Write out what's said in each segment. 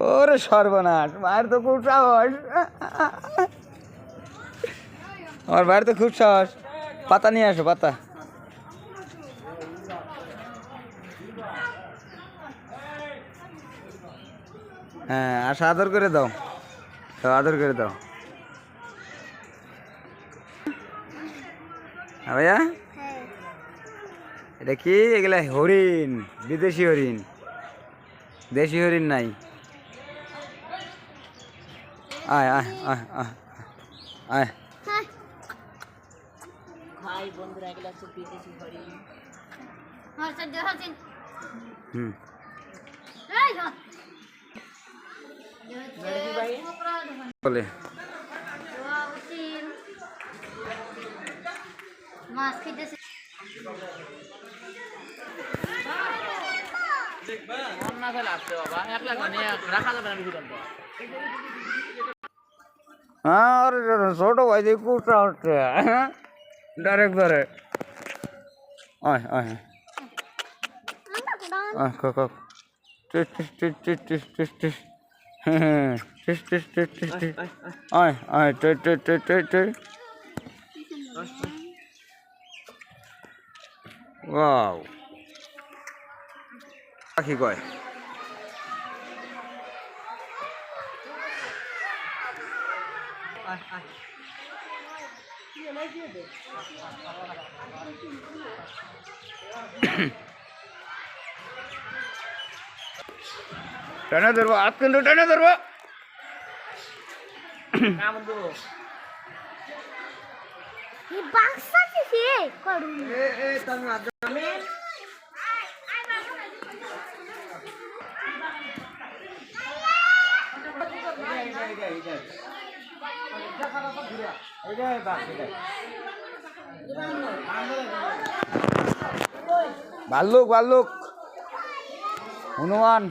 ওরে সর্বনাশ, মায়ের তো খুব সাহস। আমার ভাইয়ের তো খুব সাহস। পাতা নিয়ে আসো, পাতা। হ্যাঁ, আসো, আদর করে দাও, আদর করে দাও। হ্যাঁ ভাইয়া, এটা কি? এগুলা হরিণ, বিদেশি হরিণ, দেশি হরিণ নাই। আয় আয় আয় আয় আয়। ভাই বন্ধুরা, এগুলো হচ্ছে বিদেশি হরিণ। বলে মাছ খেতেছে। ছোট ভাই দিয়ে কুচা হচ্ছে ডাইরেক্ট ধরে। আয় আয় আয়, টিস টিস টিস টিস টিস টিস টিস। হ্যাঁ, টিস টিস টিস টিস টিস। আয় আয়, টিস টিস টিস টিস টিস। ওয়াও, পাখি কয়। টেনে ধরবো, হাত কিন্তু টেনে ধরবো। ভাল্লুক, ভাল্লুক, হনুমান।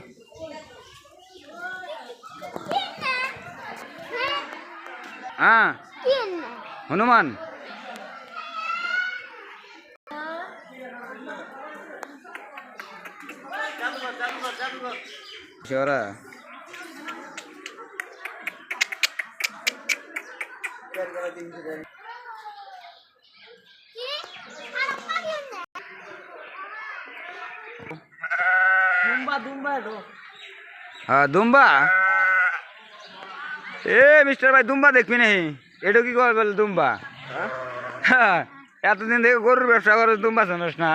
হ্যাঁ, হনুমান। ওরা দুম্বা। এ মিস্টার ভাই, দুম্বা দেখবি নাকি? এটা কি করে বলে দুম্বা? হ্যাঁ, এতদিন থেকে গরুর ব্যবসা করে, দুম্বা জানোস না?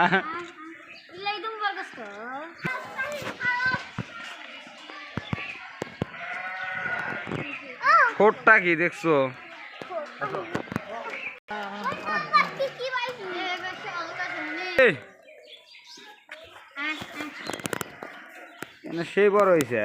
ঠোঁটটা কি দেখছো? সেই বড় হয়েছে।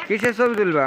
কিসের ছবি তুলবা?